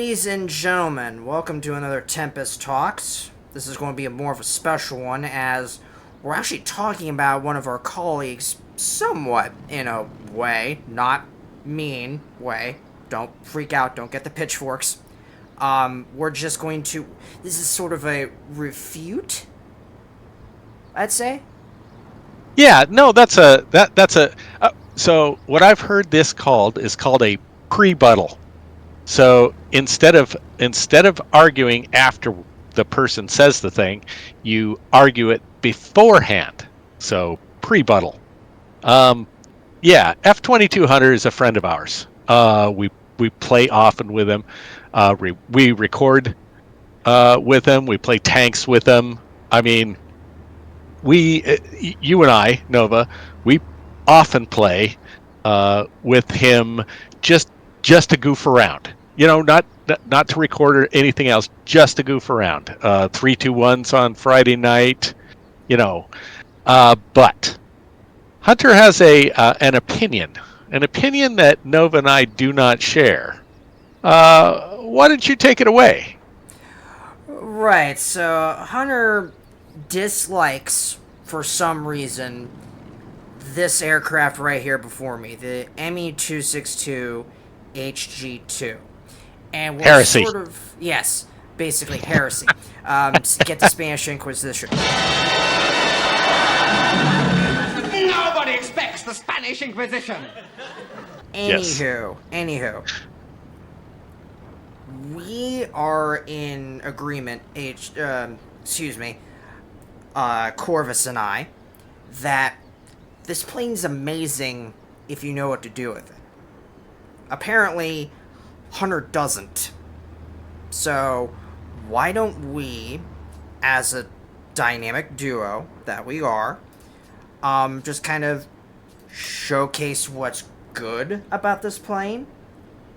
Ladies and gentlemen, welcome to another Tempest Talks. This is going to be more of a special one as we're actually talking about one of our colleagues somewhat in a way, not mean way. Don't freak out, don't get the pitchforks. We're just going to, this is sort of a refute, I'd say. Yeah, no, so what I've heard this called is called a pre-buttle. So instead of arguing after the person says the thing, you argue it beforehand. So pre-buttle. Yeah, F-22 Hunter is a friend of ours. We play often with him. We record with him. We play tanks with him. I mean, you and I, Nova, we often play with him just to goof around. You know, not to record or anything else, just to goof around. 3-2-1s on Friday night. You know, but Hunter has an opinion that Nova and I do not share. Why don't you take it away? Right, so Hunter dislikes, for some reason, this aircraft right here before me, the ME-262 HG2. And we're Heresy. sort of, yes, basically heresy. Get the Spanish Inquisition. Nobody expects the Spanish Inquisition. Yes. Anywho. We are in agreement, Corvus and I, that this plane's amazing if you know what to do with it. Apparently, Hunter doesn't. So, why don't we, as a dynamic duo that we are, just kind of showcase what's good about this plane,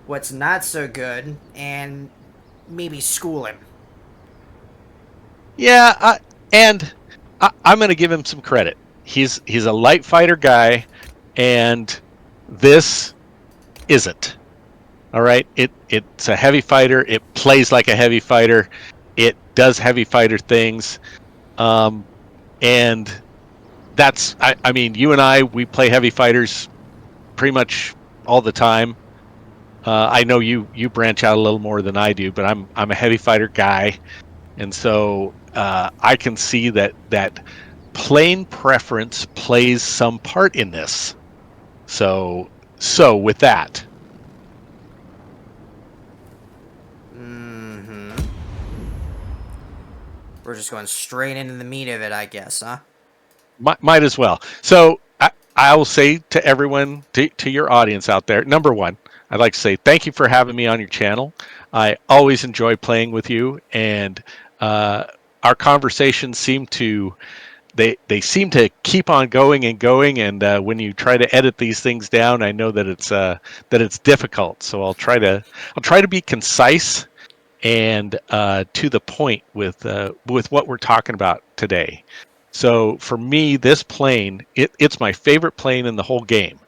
what's not so good, and maybe school him. Yeah, I'm going to give him some credit. He's a light fighter guy, and this isn't. All right, it's a heavy fighter. It plays like a heavy fighter. It does heavy fighter things, and that's. I mean, you and we play heavy fighters pretty much all the time. I know you branch out a little more than I do, but I'm a heavy fighter guy, and so I can see that plane preference plays some part in this. So with that. We're just going straight into the meat of it, I guess, huh? Might as well. So I will say to everyone, to your audience out there, number one, I'd like to say thank you for having me on your channel. I always enjoy playing with you, and our conversations seem to they seem to keep on going and going. And when you try to edit these things down, I know that it's difficult. So I'll try to be concise and to the point with what we're talking about today. So for me, this plane, it's my favorite plane in the whole game.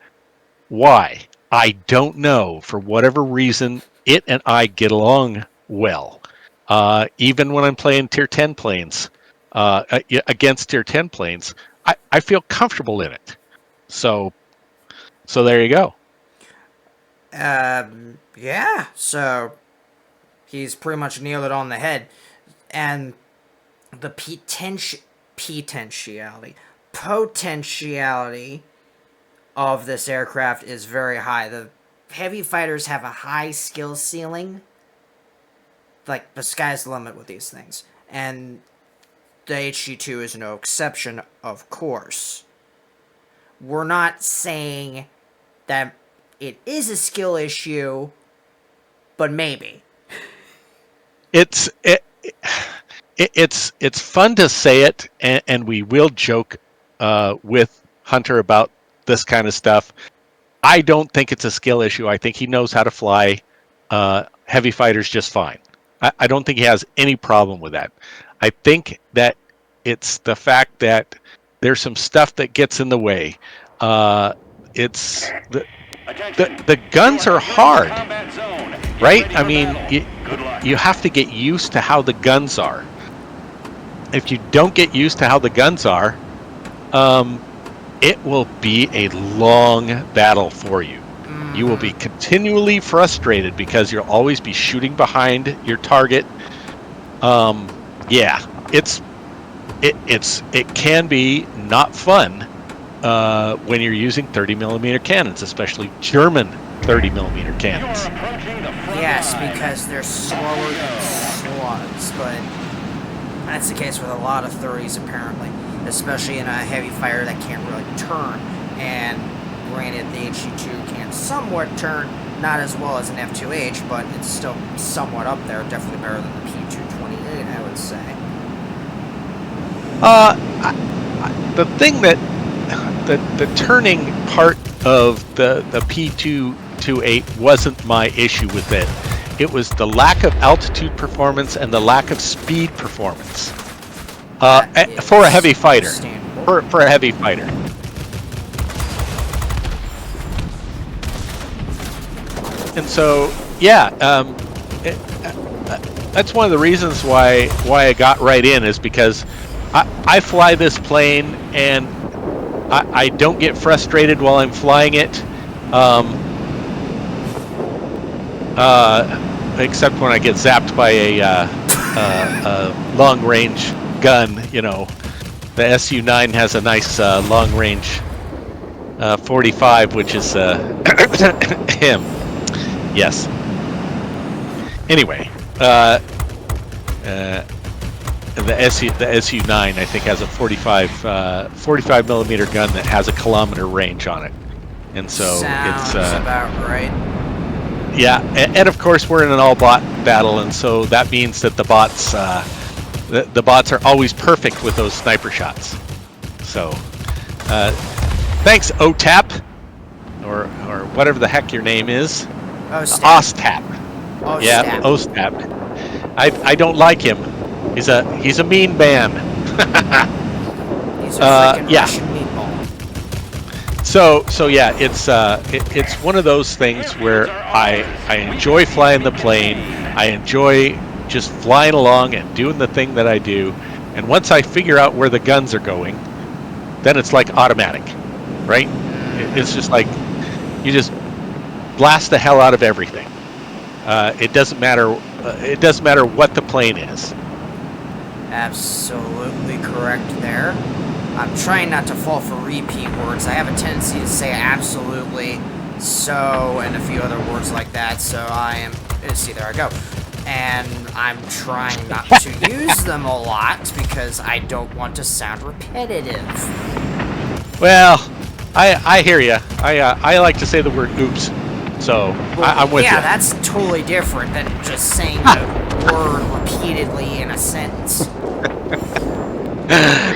Why? I don't know. For whatever reason, it and I get along well. Even when I'm playing Tier 10 planes, against Tier 10 planes, I feel comfortable in it. So there you go. Yeah, so he's pretty much nailed it on the head. And the potentiality of this aircraft is very high. The heavy fighters have a high skill ceiling. Like, the sky's the limit with these things. And the HG2 is no exception, of course. We're not saying that it is a skill issue, but maybe. It's fun to say it, and we will joke with Hunter about this kind of stuff. I don't think it's a skill issue. I think he knows how to fly heavy fighters just fine. I don't think he has any problem with that. I think that it's the fact that there's some stuff that gets in the way. It's the guns are hard, right? I mean, you have to get used to how the guns are. If you don't get used to how the guns are, it will be a long battle for you. You will be continually frustrated because you'll always be shooting behind your target. Yeah, it can be not fun when you're using 30mm cannons, especially German 30mm cannons. Yes, because they're slower than slugs, but that's the case with a lot of 30s apparently, especially in a heavy fighter that can't really turn. And granted, the HG2 can somewhat turn, not as well as an F2H, but it's still somewhat up there, definitely better than the P228, I would say. The thing that the turning part of the P228 wasn't my issue with it. It was the lack of altitude performance and the lack of speed performance for a heavy fighter. For a heavy fighter. And so, yeah, that's one of the reasons why I got right in, is because I fly this plane and I don't get frustrated while I'm flying it, except when I get zapped by a long-range gun. You know, the Su-9 has a nice long-range 45, which is him. Yes. Anyway, the Su-9 I think has a 45mm gun that has a kilometer range on it, and so Sounds it's about right. Yeah, and of course we're in an all-bot battle, and so that means that the bots the bots are always perfect with those sniper shots. So thanks, OTAP, or whatever the heck your name is. Ostap. Yeah, Ostap. I don't like him. He's a mean man. He's a freaking Russian meatball. So yeah, it's one of those things where I enjoy flying the plane. I enjoy just flying along and doing the thing that I do. And once I figure out where the guns are going, then it's like automatic, right? It's just like you just blast the hell out of everything. It doesn't matter. It doesn't matter what the plane is. Absolutely correct there. I'm trying not to fall for repeat words. I have a tendency to say absolutely, so, and a few other words like that, so I am... See, there I go. And I'm trying not to use them a lot because I don't want to sound repetitive. Well, I hear you. I like to say the word oops, so I'm with you. Yeah, that's totally different than just saying the word repeatedly in a sentence.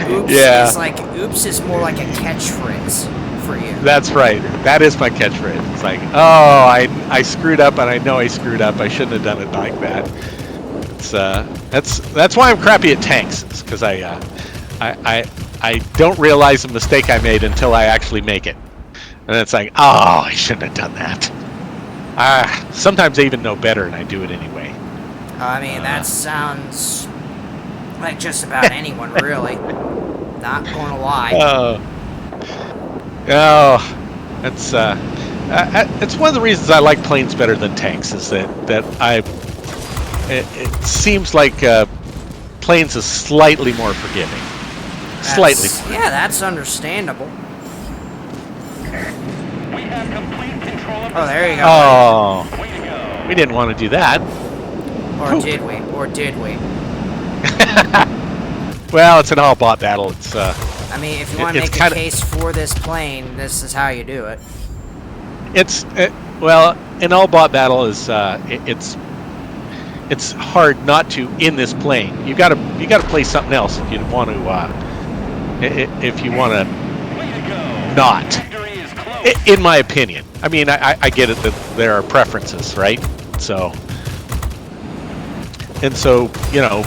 Oops is like, oops is more like a catchphrase for you. That's right. That is my catchphrase. It's like, oh, I screwed up, and I know I screwed up. I shouldn't have done it like that. It's that's why I'm crappy at tanks, because I don't realize the mistake I made until I actually make it, and it's like, oh, I shouldn't have done that. Sometimes I even know better, and I do it anyway. I mean, that sounds like just about anyone, really. Not gonna lie. It's one of the reasons I like planes better than tanks, is that it seems like planes is slightly more forgiving. Slightly. Yeah, that's understandable. We have complete control of Oh, there you go. Oh, we didn't want to do that. Or did we? Or did we? Well, it's an all-bot battle. It's I mean, if you want to make a case for this plane, this is how you do it. Well, an all-bot battle is it's hard not to in this plane. You got to play something else if you want to not. In my opinion, I mean, I get it that there are preferences, right? So, and so, you know,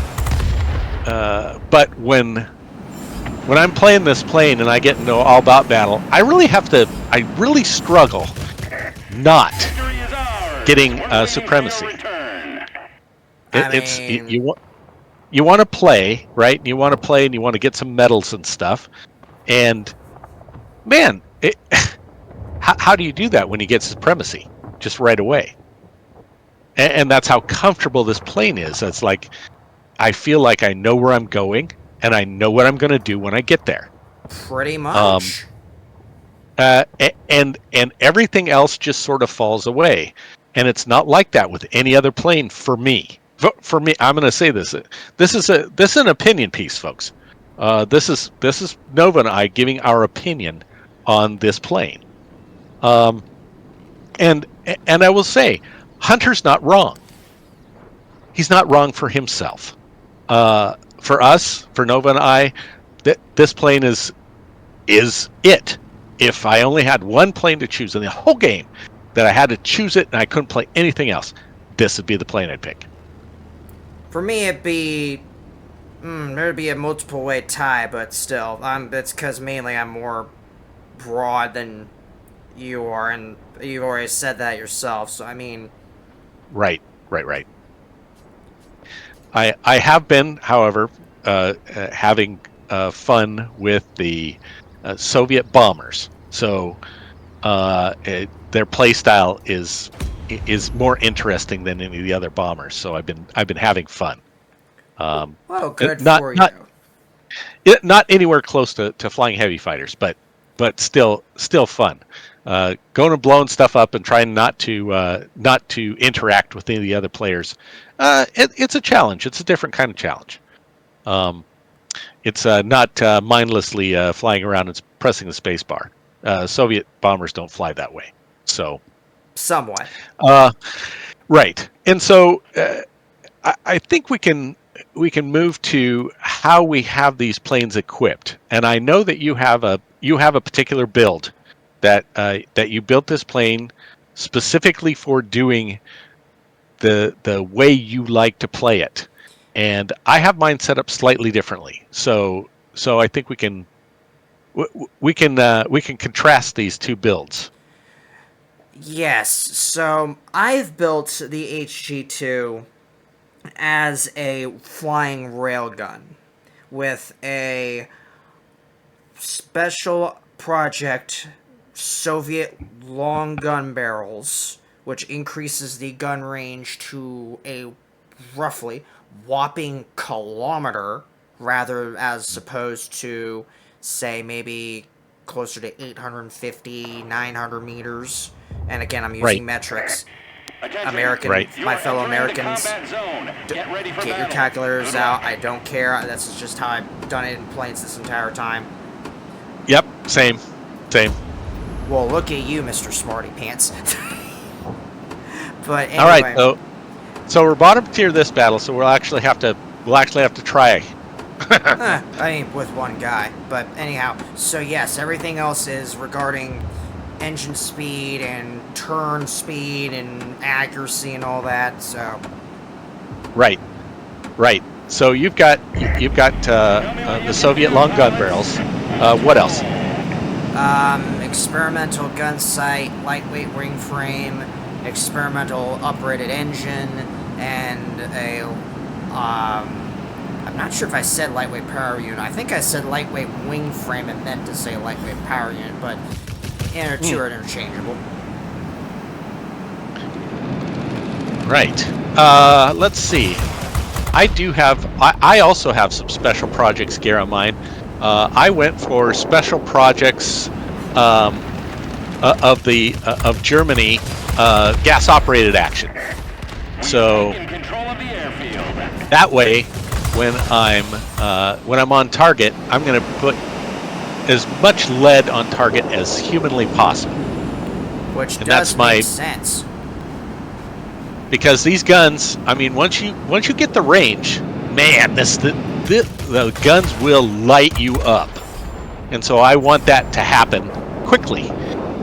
but when I'm playing this plane and I get into an all-bot battle, I really struggle not getting supremacy. It's you want to play, right? You want to play, and you want to get some medals and stuff. And man, how do you do that when he gets supremacy just right away? And that's how comfortable this plane is. It's like I feel like I know where I'm going, and I know what I'm going to do when I get there. Pretty much. And everything else just sort of falls away, and it's not like that with any other plane for me. For me, I'm going to say this. This is an opinion piece, folks. This is Nova and I giving our opinion on this plane. And I will say, Hunter's not wrong. He's not wrong for himself. For us, for Nova and I, this plane is it. If I only had one plane to choose in the whole game, that I had to choose it and I couldn't play anything else, this would be the plane I'd pick. For me, there'd be a multiple way tie, but still, it's because mainly I'm more broad than you are, and you've already said that yourself. So I mean, right. I have been, however, having fun with the Soviet bombers. So their play style is more interesting than any of the other bombers. So I've been having fun. Well, good for you. Not anywhere close to flying heavy fighters, but still fun. Going and blowing stuff up and trying not to interact with any of the other players. It's a challenge. It's a different kind of challenge. It's not mindlessly flying around and pressing the space bar. Soviet bombers don't fly that way. So somewhat. Right. And so I think we can move to how we have these planes equipped. And I know that you have a particular build that you built this plane specifically for doing the way you like to play it. And I have mine set up slightly differently. So I think we can contrast these two builds. Yes. So I've built the HG2 as a flying railgun with a special project Soviet long gun barrels, which increases the gun range to a roughly whopping kilometer, rather as opposed to, say, maybe closer to 850, 900 meters. And again, I'm using metrics. My fellow Americans, get your calculators out. I don't care. That's just how I've done it in planes this entire time. Yep, same. Well, look at you, Mr. Smarty Pants. But anyway. All right, so we're bottom tier this battle, so we'll actually have to try. I mean, with one guy. But anyhow, so yes, everything else is regarding engine speed and turn speed and accuracy and all that. So right. So you've got the Soviet long gun barrels. What else? Experimental gun sight, lightweight wing frame, experimental uprated engine, and a I'm not sure if I said lightweight power unit. I think I said lightweight wing frame and meant to say lightweight power unit, but two are interchangeable. Right. Let's see. I also have some special projects gear on mine. I went for special projects of Germany gas operated action. So that way, when I'm on target, I'm going to put as much lead on target as humanly possible. Which does make sense. Because these guns, I mean, once you get the range, man, the guns will light you up. And so I want that to happen quickly,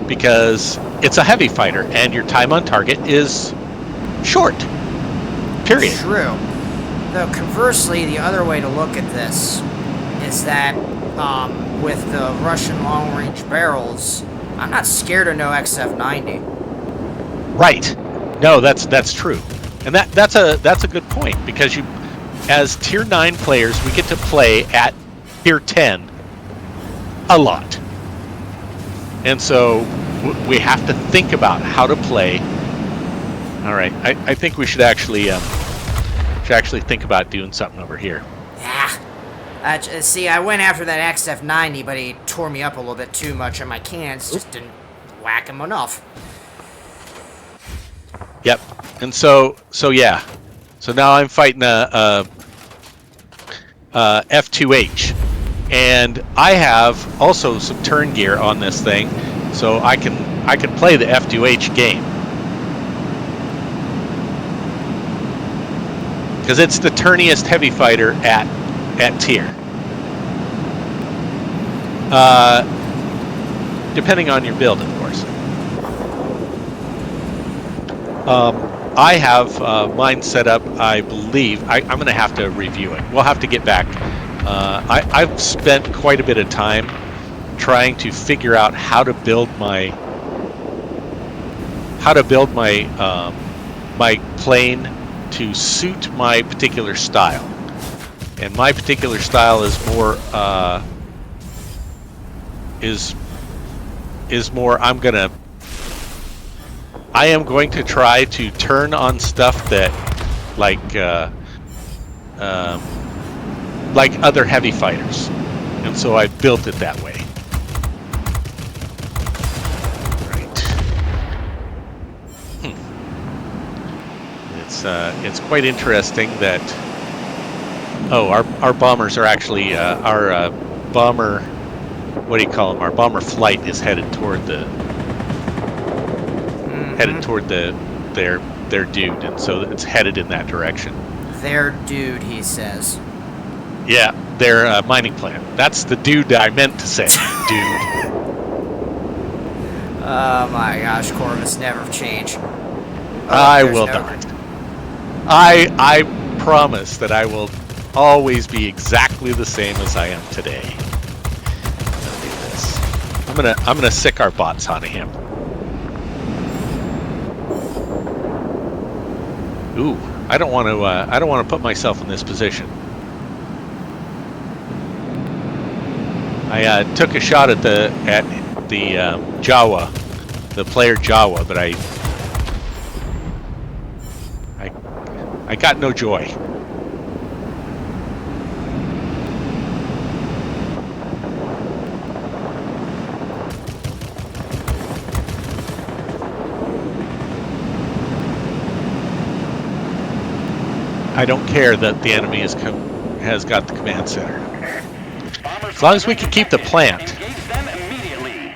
because it's a heavy fighter and your time on target is short. Period. True. Though conversely, the other way to look at this is that with the Russian long-range barrels, I'm not scared of no XF-90. Right. No, that's true. And that's a good point, because you, as tier 9 players, we get to play at tier 10 a lot. And so we have to think about how to play. All right, I think we should actually think about doing something over here. Yeah. See, I went after that XF90, but he tore me up a little bit too much, and my cannons just didn't whack him enough. Yep. And so yeah. So now I'm fighting a F2H, and I have also some turn gear on this thing, so I can play the F2H game, because it's the turniest heavy fighter at tier. Depending on your build, of course. I have mine set up, I believe. I'm going to have to review it. We'll have to get back. I've spent quite a bit of time trying to figure out how to build my my plane to suit my particular style. And my particular style is more I am going to try to turn on stuff that like other heavy fighters, and so I built it that way. Right. It's quite interesting that our bombers are actually our bomber. What do you call them? Our bomber flight is headed toward their dude, and so it's headed in that direction. Their dude, he says. Yeah, their mining plant. That's the dude I meant to say. Dude. Oh my gosh, Corvus, never change. I will not. I promise that I will always be exactly the same as I am today. Let's do this. I'm gonna sick our bots onto him. Ooh, I don't want to put myself in this position. I took a shot at the Jawa, the player Jawa, but I got no joy. I don't care that the enemy has got the command center. As long as we can keep the plant. Engage them immediately.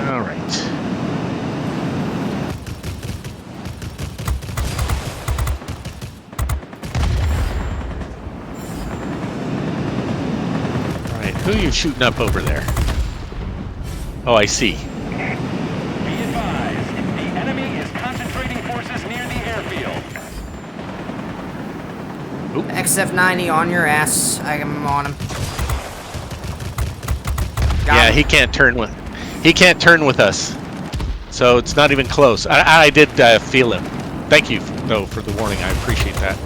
All right. All right. Who are you shooting up over there? Oh, I see. Be advised, the enemy is concentrating forces near the airfield. Oop. XF90 on your ass. I'm on him. Yeah, he can't turn with us, so it's not even close. I did feel him. Thank you though for the warning. I appreciate that.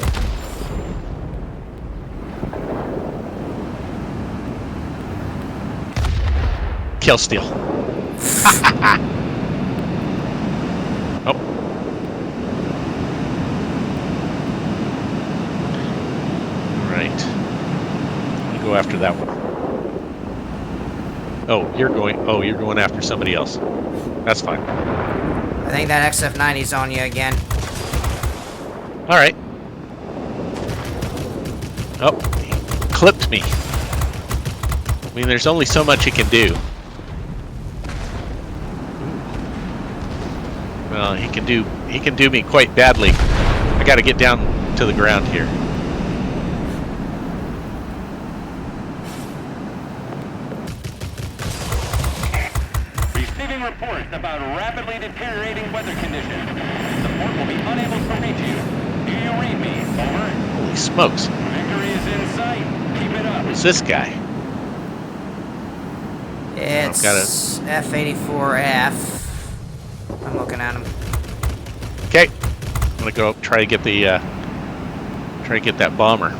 Kill steal. Oh. Right. You go after that one. Oh, you're going after somebody else. That's fine. I think that XF90's on you again. All right. Oh, he clipped me. I mean, there's only so much he can do. Well, he can do me quite badly. I got to get down to the ground here. Receiving reports about rapidly deteriorating weather conditions. Support will be unable to reach you. Do you read me? Over. Holy smokes! Victory is in sight. Keep it up. Holy What's this guy? It's F-84F. I'm looking at him. Okay, I'm gonna go try to get the that bomber.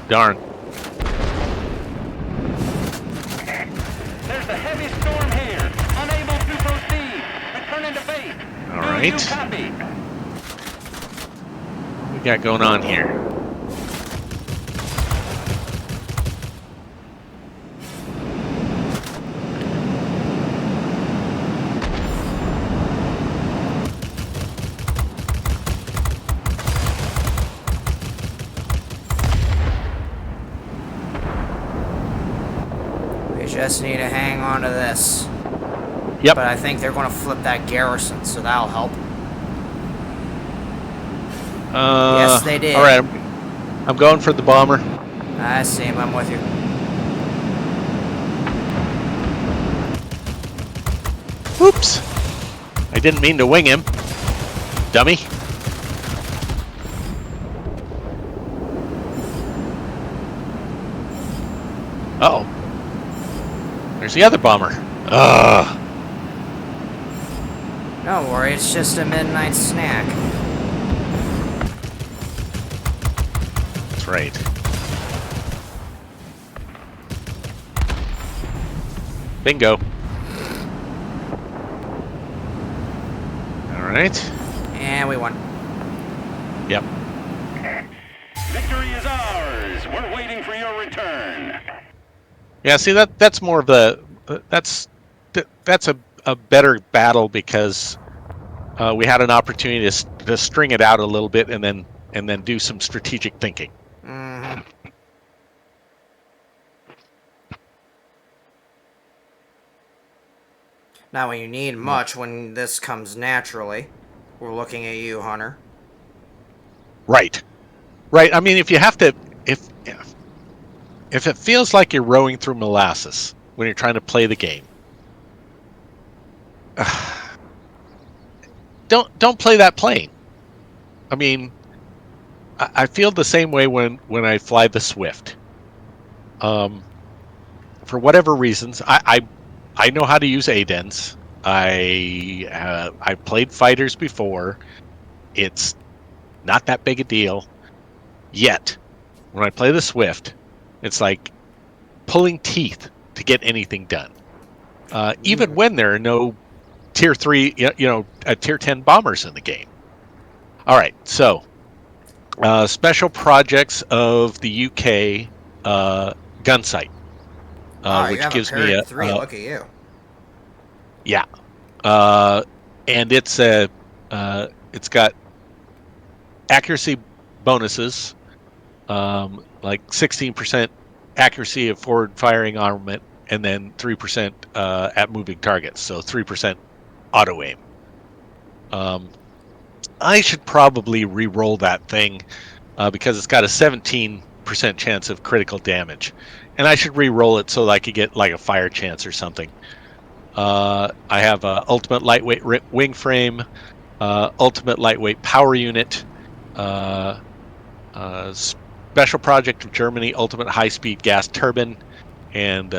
Darn. There's a heavy storm here. Unable to proceed. Returning to base. All Do right. you copy? What we got going on here? We just need to hang on to this. Yep. But I think they're going to flip that garrison, so that'll help. Yes, they did. All right, I'm going for the bomber. I see him. I'm with you. Whoops! I didn't mean to wing him, dummy. Uh-oh. There's the other bomber. Ugh. Don't worry, it's just a midnight snack. That's right. Bingo. All right. And we won. Yep. Victory is ours. We're waiting for your return. Yeah. See, that's more of the that's a better battle because we had an opportunity to string it out a little bit and then do some strategic thinking. Mm-hmm. Not when you need much, when this comes naturally. We're looking at you, Hunter. Right. Right. I mean, if you have to, if it feels like you're rowing through molasses when you're trying to play the game, don't play that plane. I mean, I feel the same way when I fly the Swift. For whatever reasons, I know how to use ADENs. I played fighters before. It's not that big a deal. Yet, when I play the Swift, it's like pulling teeth to get anything done. Even when there are no tier 3, tier 10 bombers in the game. All right, so special projects of the UK gun sight, which you have gives a me a 3. Look at you. yeah, and it's got accuracy bonuses, like 16% accuracy of forward firing armament, and then 3% at moving targets, so 3% auto aim. I should probably re-roll that thing because it's got a 17% chance of critical damage, and I should re-roll it so that I could get like a fire chance or something. I have a ultimate lightweight wing frame, ultimate lightweight power unit, special project of Germany ultimate high-speed gas turbine, and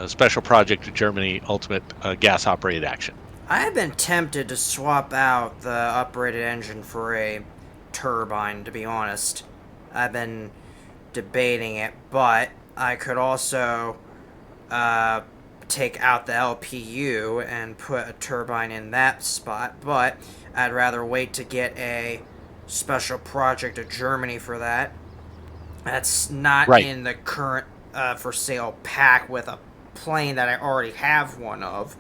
special project of Germany ultimate gas operated action. I have been tempted to swap out the uprated engine for a turbine, to be honest. I've been debating it, but I could also take out the LPU and put a turbine in that spot, but I'd rather wait to get a special project of Germany for that. That's not Right. in the current for sale pack with a plane that I already have one of.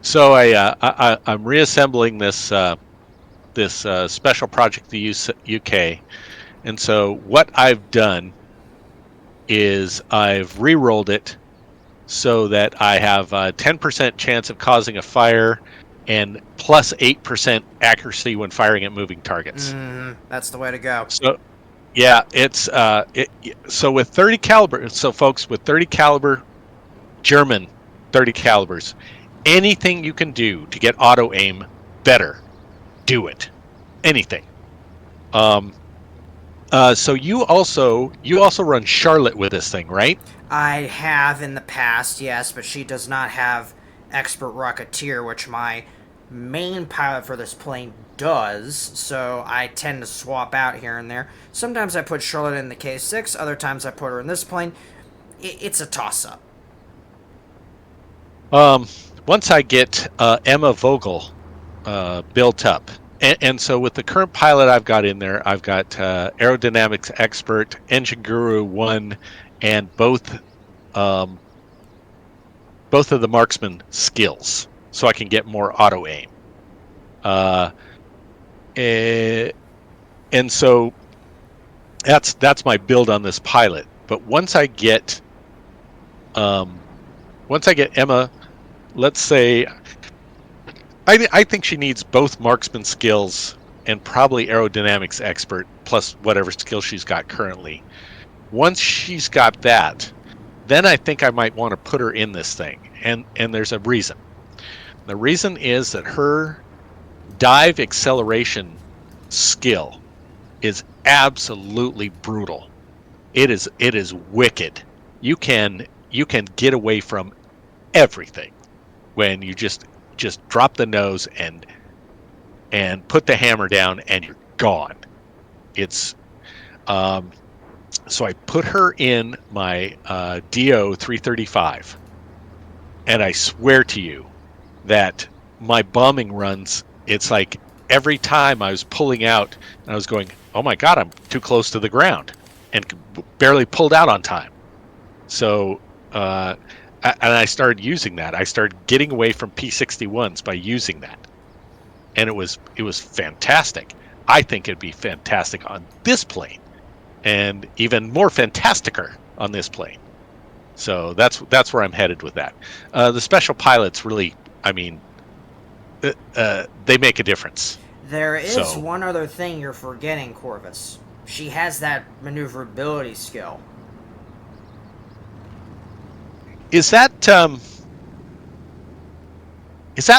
So I'm reassembling this special project the UK, and so what I've done is I've re-rolled it so that I have a 10% chance of causing a fire, and plus 8% accuracy when firing at moving targets. That's the way to go. So yeah, it's so with 30 caliber. So folks, with 30 caliber German 30 calibers, anything you can do to get auto aim better, do it. Anything. So you also run Charlotte with this thing, right? I have in the past, yes, but she does not have Expert Rocketeer, which my main pilot for this plane does, so I tend to swap out here and there. Sometimes I put Charlotte in the K6, other times I put her in this plane. It's a toss-up. Once I get Emma Vogel built up, and so with the current pilot I've got in there, I've got Aerodynamics Expert, Engine Guru 1, and both of the marksman skills, so I can get more auto aim. And so that's my build on this pilot. But once I get Emma, let's say I think she needs both marksman skills and probably aerodynamics expert plus whatever skill she's got currently. Once she's got that, then I think I might want to put her in this thing. And there's a reason. The reason is that her dive acceleration skill is absolutely brutal. It is wicked. You can get away from everything when you just drop the nose and put the hammer down and you're gone. It's so I put her in my DO 335, and I swear to you that my bombing runs, it's like every time I was pulling out and I was going, oh my god, I'm too close to the ground, and barely pulled out on time. So and I started using that. I started getting away from P61s by using that, and it was fantastic. I think it'd be fantastic on this plane, and even more fantasticer on this plane. So that's where I'm headed with that. The special pilots really, I mean, they make a difference. There is one other thing you're forgetting, Corvus. She has that maneuverability skill. Is that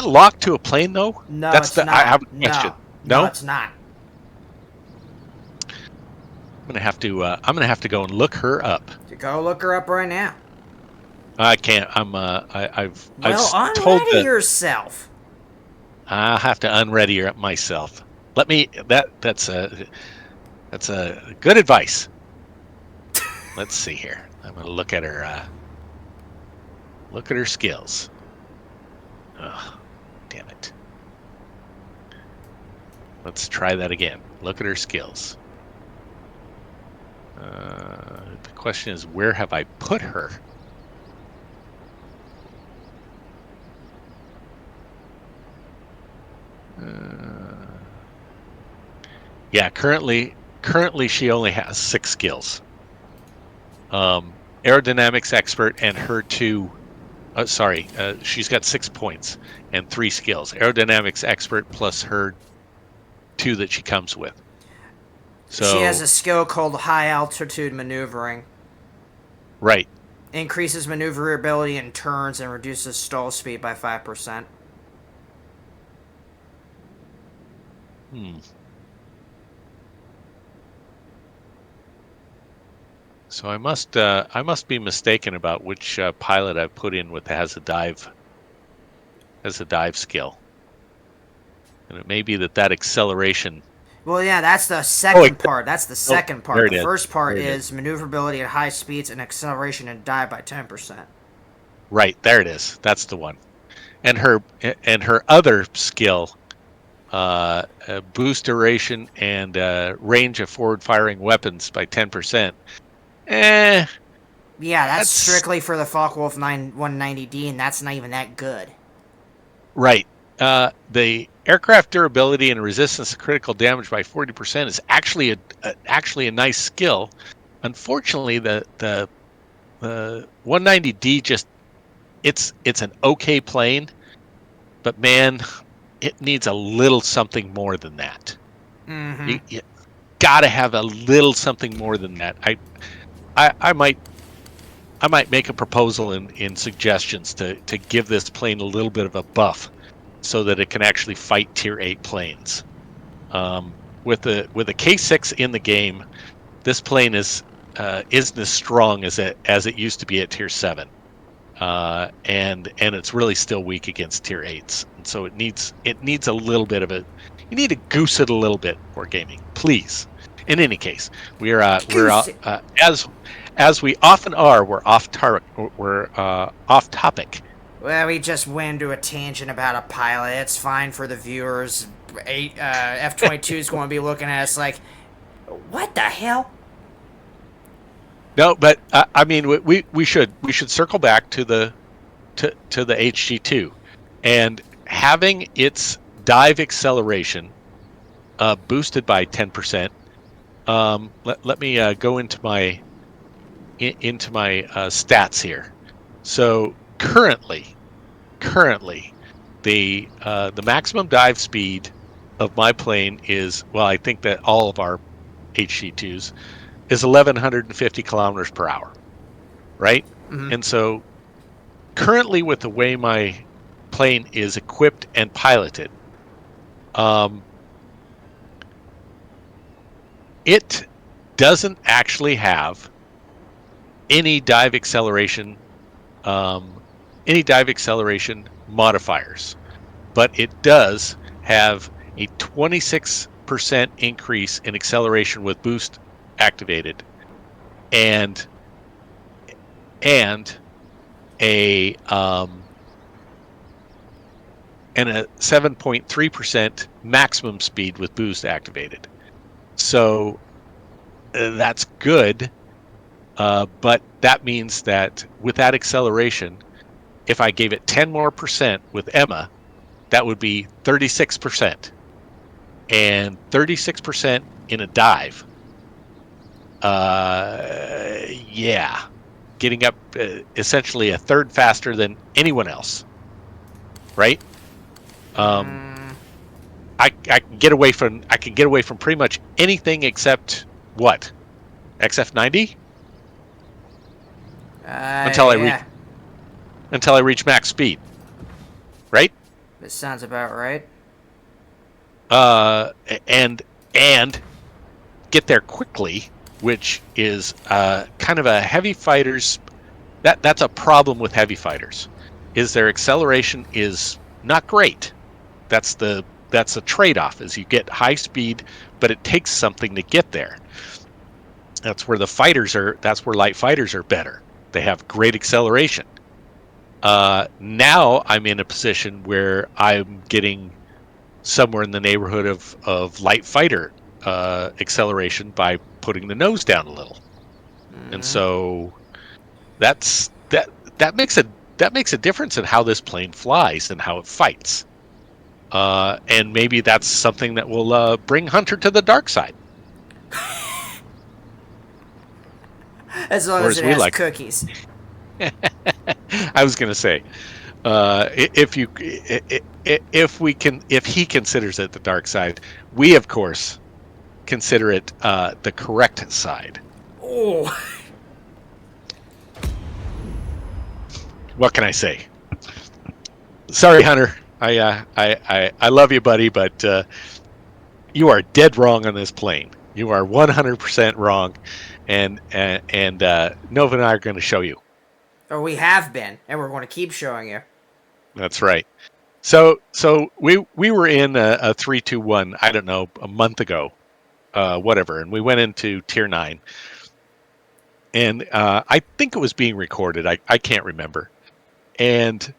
locked to a plane though? No, it's not. I have a question. No, it's not. I'm gonna have to go and look her up. Go look her up right now. I can't. I've unready yourself. I'll have to unready her myself. Let me. That's a good advice. Let's see here. I'm gonna look at her. Look at her skills. Oh, damn it. Let's try that again. Look at her skills. The question is, where have I put her? Yeah, currently she only has 6 skills. Aerodynamics expert and her 2. She's got 6 points and 3 skills. Aerodynamics expert plus her 2 that she comes with. So she has a skill called high altitude maneuvering. Right. Increases maneuverability in turns and reduces stall speed by 5%. So I must be mistaken about which pilot I've put in with has a dive skill, and it may be that acceleration. Well, yeah, that's the second part. That's the second part. The first part is maneuverability at high speeds and acceleration and dive by 10%. Right, there it is. That's the one. And her other skill, boost duration and range of forward-firing weapons by 10%. Yeah, that's strictly for the Focke-Wulf 190D, and that's not even that good. Right. The aircraft durability and resistance to critical damage by 40% is actually a nice skill. Unfortunately, the 190D just it's an okay plane, but man, it needs a little something more than that. Mm-hmm. You got to have a little something more than that. I might make a proposal in suggestions to give this plane a little bit of a buff so that it can actually fight Tier 8 planes. With the K6 in the game, this plane isn't as strong as it used to be at Tier 7. And it's really still weak against Tier 8s. And so it needs a little bit of a, you need to goose it a little bit for gaming, please. In any case, we're Goose it. as we often are, we're off topic. Well, we just went into a tangent about a pilot. It's fine for the viewers. F-22 is going to be looking at us like, what the hell? No, but I mean, we should circle back to the HG2 and having its dive acceleration boosted by 10%. Let me go into my stats here. So currently, the maximum dive speed of my plane is, well, I think that all of our HG2s is 1,150 kilometers per hour, right? Mm-hmm. And so currently, with the way my plane is equipped and piloted, it doesn't actually have any dive acceleration modifiers, but it does have a 26% increase in acceleration with boost activated, and a 7.3% maximum speed with boost activated. So that's good, but that means that with that acceleration, if I gave it 10% more with Emma, that would be 36%, and 36% in a dive. Yeah, getting up essentially a third faster than anyone else, right? I can get away from pretty much anything except what? XF90 until I reach max speed, right? This sounds about right. And get there quickly, which is kind of a heavy fighter's. That's a problem with heavy fighters, is their acceleration is not great. That's the trade-off, is you get high speed, but it takes something to get there. That's where light fighters are better. They have great acceleration. Now I'm in a position where I'm getting somewhere in the neighborhood of light fighter acceleration by putting the nose down a little. And so that makes a difference in how this plane flies and how it fights. And maybe that's something that will bring Hunter to the dark side. As long as it has cookies. I was going to say, if he considers it the dark side, we of course consider it the correct side. Oh. What can I say? Sorry, Hunter. I love you, buddy, but you are dead wrong on this plane. You are 100% wrong, and Nova and I are going to show you. Or we have been, and we're going to keep showing you. That's right. So we were in a 3-2-1, I don't know, a month ago, whatever, and we went into Tier 9. And I think it was being recorded. I can't remember. And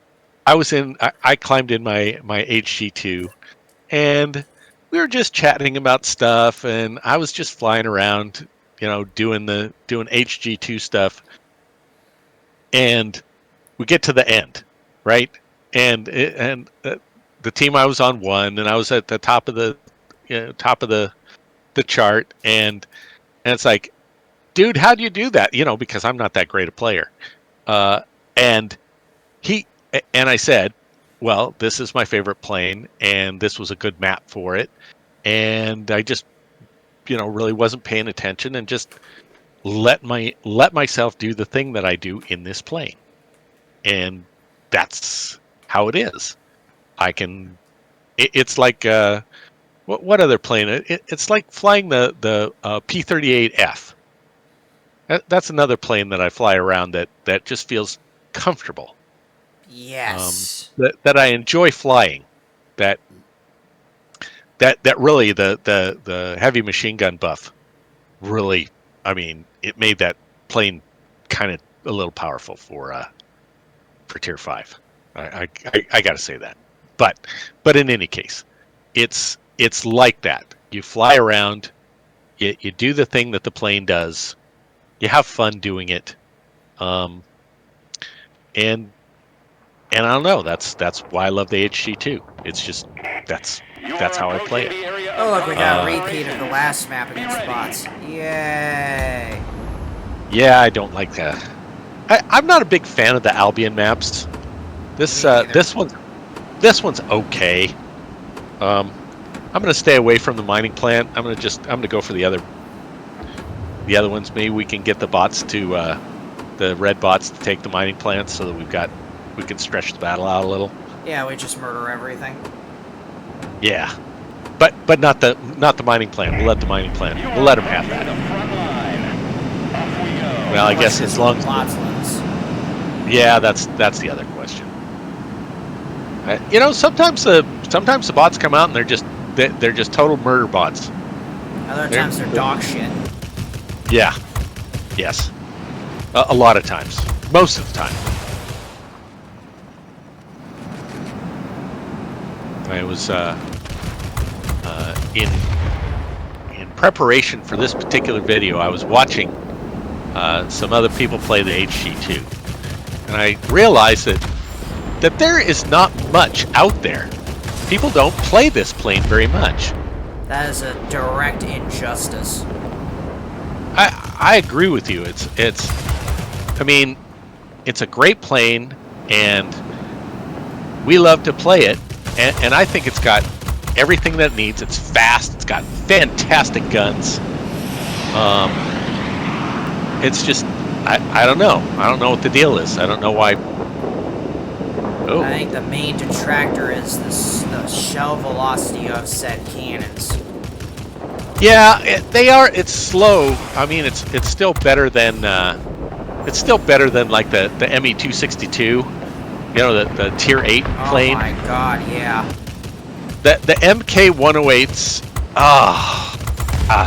I climbed in my HG2, and we were just chatting about stuff, and I was just flying around, doing HG2 stuff. And we get to the end, right? And the team I was on won, and I was at the top of the chart, and it's like, dude, how do you do that? Because I'm not that great a player. And I said, well, this is my favorite plane, and this was a good map for it, and I just, really wasn't paying attention and just let myself do the thing that I do in this plane, and that's how it is. I can. It's like what other plane? It's like flying the P-38F. That's another plane that I fly around that just feels comfortable. Yes. That I enjoy flying. That really the heavy machine gun buff really. I mean, it made that plane kind of a little powerful for Tier 5. I got to say that. But in any case, it's like that. You fly around, you do the thing that the plane does, you have fun doing it, and I don't know. That's why I love the HG2. It's just that's how I play it. Oh, look, we got a repeat of the last map against bots. Yay! Yeah, I don't like that. I'm not a big fan of the Albion maps. This one's okay. I'm gonna stay away from the mining plant. I'm gonna go for the other ones. Maybe we can get the bots to the red bots to take the mining plants so that we can stretch the battle out a little. Yeah, we just murder everything. Yeah, but not the mining plant. We'll let the mining plant. We'll let them have that. Well, I guess as long as bots lose. Yeah, that's the other question. Sometimes the bots come out and they're just total murder bots. Other times they're dog shit. Yeah. Yes. A lot of times. Most of the time. I was in preparation for this particular video. I was watching some other people play the HG2, and I realized that there is not much out there. People don't play this plane very much. That is a direct injustice. I agree with you. I mean, it's a great plane, and we love to play it, and I think it's got everything that it needs. It's fast. It's got fantastic guns. It's just, I don't know. I don't know what the deal is. I don't know why. Oh. I think the main detractor is the shell velocity of said cannons. Yeah, they are. It's slow. I mean, it's still better than like the ME-262. The Tier 8 plane. Oh my god, yeah. The MK-108s.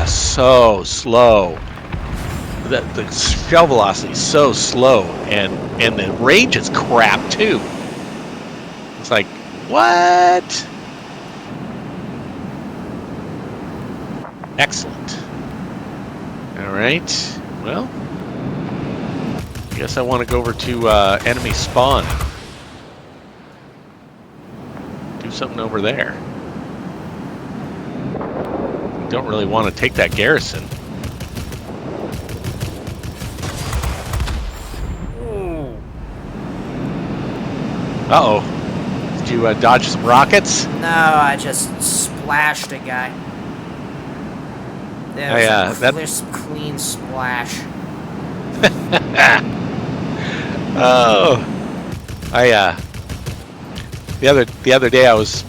So slow. The shell velocity is so slow, and the range is crap too. It's like, what? Excellent. All right. Well, I guess I want to go over to enemy spawn. Do something over there. Don't really want to take that garrison. Uh-oh. Did you dodge some rockets? No, I just splashed a guy. That was a crisp, clean splash. Oh. The other day I was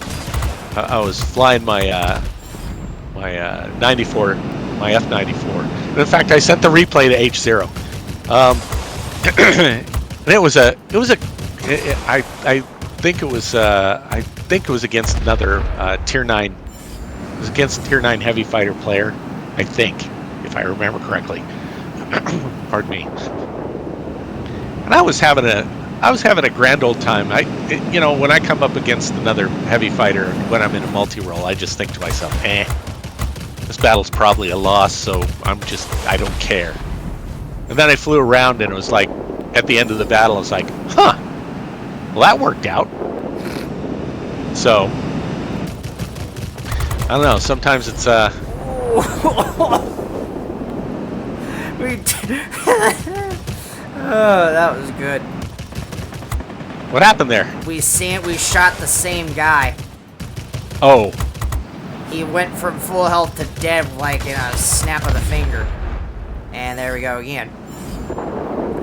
flying my my 94, my F-94. And in fact, I sent the replay to H0. And I think it was against another Tier 9. It was against a Tier 9 heavy fighter player, I think, if I remember correctly. Pardon me. And I was having a grand old time. When I come up against another heavy fighter, when I'm in a multi-role, I just think to myself, this battle's probably a loss, so I don't care. And then I flew around, and it was like, at the end of the battle, I was like, well, that worked out. So, I don't know, sometimes it's, Oh, that was good. What happened there? We shot the same guy. Oh, He went from full health to dead like in a snap of the finger. And there we go again.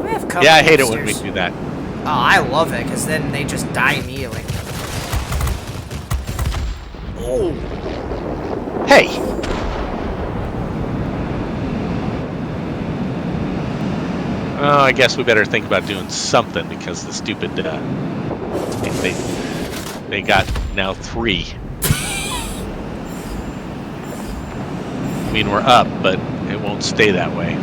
We have company yeah, I hate it when we upstairs. do that. Oh, I love it, because then they just die immediately. Oh! Hey! Oh, I guess we better think about doing something because the stupid, they got now 3. I mean, we're up, but it won't stay that way.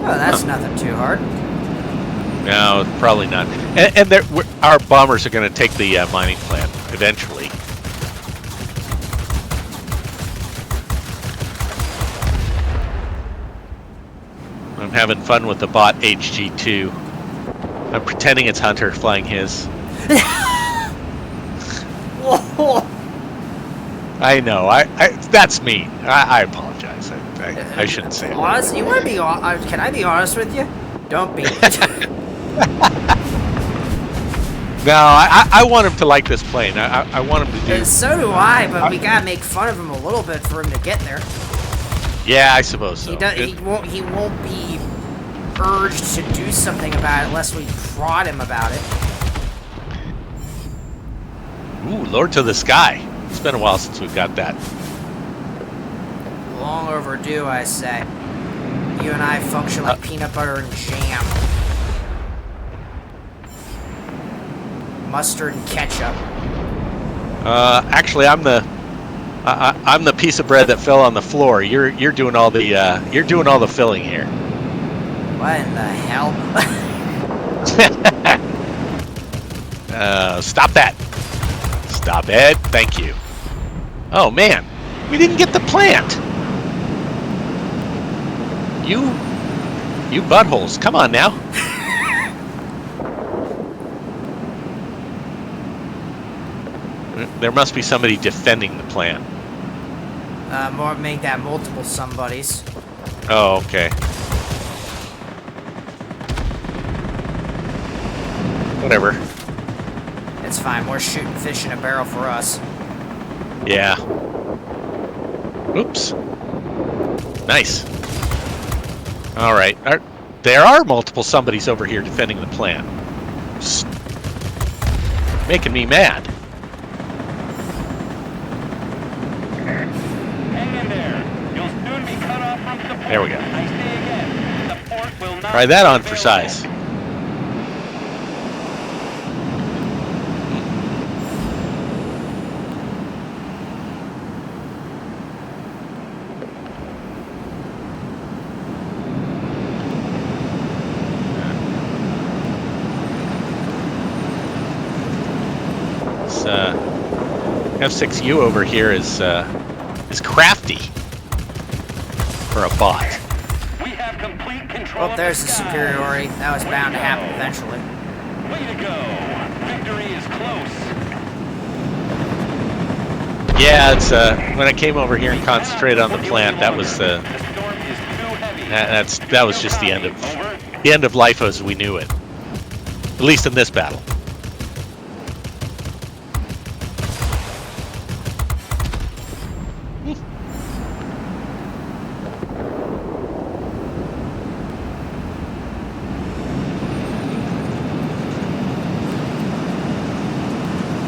Oh, that's nothing too hard. No, probably not. And our bombers are going to take the mining plant eventually. I'm having fun with the bot HG2. I'm pretending it's Hunter flying his. Whoa! I know. That's me. I apologize. I shouldn't say it. Honest, you want to be? Can I be honest with you? Don't be. No, I want him to like this plane. I want him to do. So do I, but we gotta make fun of him a little bit for him to get there. Yeah, I suppose so. He won't be urged to do something about it unless we prod him about it. Ooh, Lord to the Sky. It's been a while since we've got that. Long overdue, I say. You and I function like peanut butter and jam. Mustard and ketchup. Actually, I'm the piece of bread that fell on the floor. You're doing all the filling here. What in the hell? Stop that! Stop it! Thank you. Oh man, we didn't get the plant. You buttholes! Come on now. There must be somebody defending the plant. Make that multiple somebodies. Oh, okay. Whatever. It's fine. More shooting fish in a barrel for us. Yeah. Oops. Nice. All right. There are multiple somebodies over here defending the plant. Making me mad. Hang in there. You'll soon be cut off from support. There we go. I say again, support will not Try that be on for available. size. F6U over here is crafty for a bot. We have complete control Oh, of there's the sky. superiority. That was bound to happen eventually. Way to go. Victory is close. Yeah, it's when I came over here and concentrated on the plant, that was The storm is too heavy. that was just the end of life as we knew it. At least in this battle.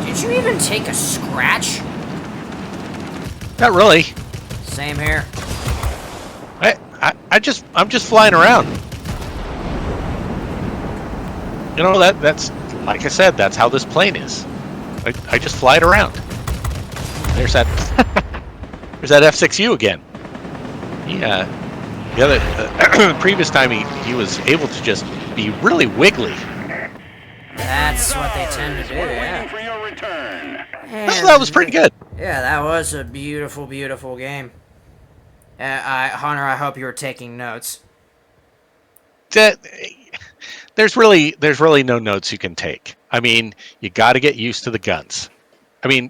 Did you even take a scratch? Not really. Same here. I'm just flying around. You know, that's like I said, that's how this plane is. I just fly it around. There's that there's that F6U again. Yeah. The other previous time he was able to just be really wiggly. That's what they tend to do, We're waiting yeah. for your return. Oh, that was pretty good. Yeah, that was a beautiful, beautiful game. Hunter, I hope you were taking notes. There's really no notes you can take. I mean, you got to get used to the guns. I mean,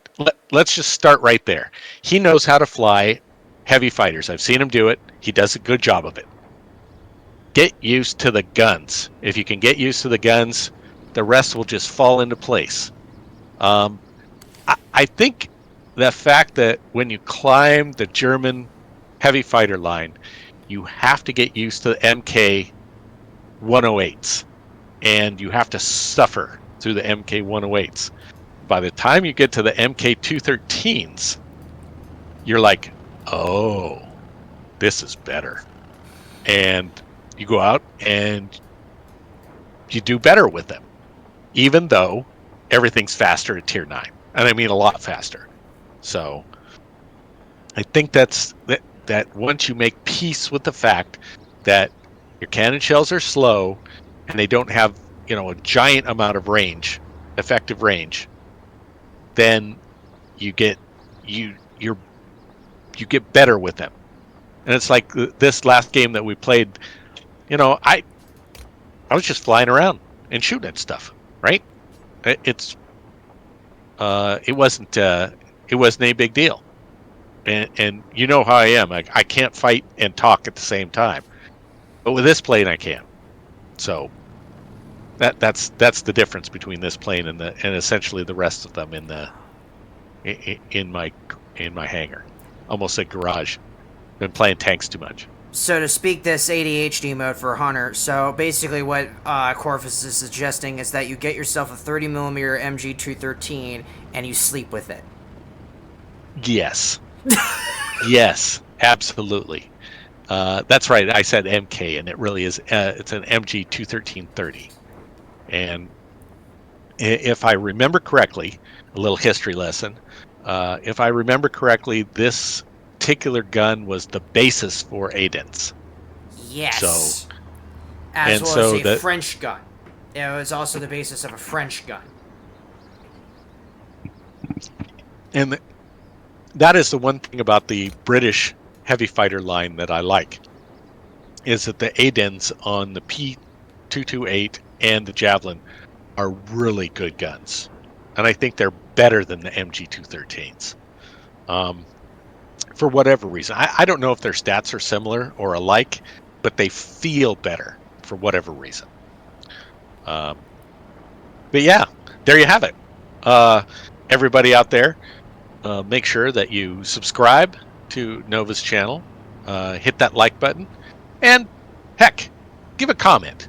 let's just start right there. He knows how to fly heavy fighters. I've seen him do it. He does a good job of it. get used to the guns. If you can get used to the guns, the rest will just fall into place. I think the fact that when you climb the German heavy fighter line, you have to get used to the MK 108s, and you have to suffer through the MK 108s. By the time you get to the MK 213s, you're like, oh, this is better. And you go out and you do better with them, even though everything's faster at tier 9. And I mean a lot faster. So I think that once you make peace with the fact that your cannon shells are slow and they don't have, a giant amount of range, effective range, then you get you get better with them. And it's like this last game that we played, I was just flying around and shooting at stuff, right? It wasn't a big deal. And you know how I am. I can't fight and talk at the same time. But with this plane I can. So that's the difference between this plane and essentially the rest of them in my hangar. Almost said garage. Been playing tanks too much. So to speak this ADHD mode for Hunter, so basically what Corvus is suggesting is that you get yourself a 30mm MG213 and you sleep with it. Yes. Yes, absolutely. That's right. I said MK, and it really is. It's an MG 213-30. And if I remember correctly, a little history lesson. If I remember correctly, this particular gun was the basis for ADENS. Yes. So, as well as a French gun. It was also the basis of a French gun. And that is the one thing about the British heavy fighter line that I like, is that the ADENS on the P228 and the Javelin are really good guns. And I think they're better than the MG213s. For whatever reason. I don't know if their stats are similar or alike, but they feel better for whatever reason. But yeah, there you have it. Everybody out there, make sure that you subscribe to Nova's channel, hit that like button, and heck, give a comment.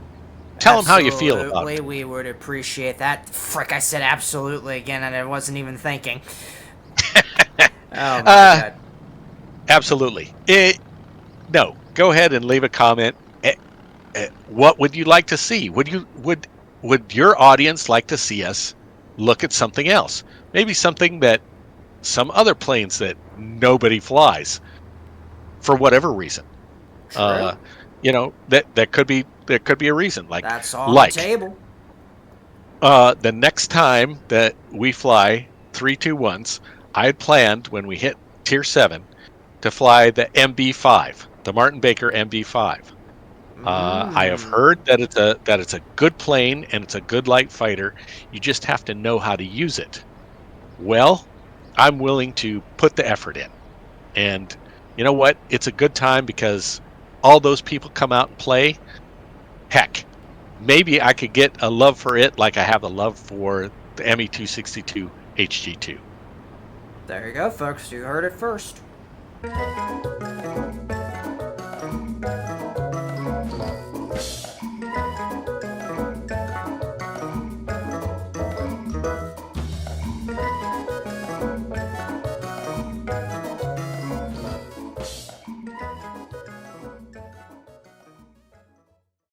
Tell them how you feel about it. Absolutely, we would appreciate that. Frick, I said absolutely again, and I wasn't even thinking. Oh my God. Absolutely. No, go ahead and leave a comment. What would you like to see? Would your audience like to see us look at something else? Maybe something that some other planes that nobody flies for whatever reason. True. That could be a reason. Like that's on the table. The next time that we fly 321s, I had planned when we hit Tier 7 to fly the MB5, the Martin Baker MB5. I have heard that it's a good plane and it's a good light fighter. You just have to know how to use it. Well, I'm willing to put the effort in. And you know what? It's a good time because all those people come out and play. Heck, maybe I could get a love for it like I have a love for the ME262 HG2. There you go, folks. You heard it first.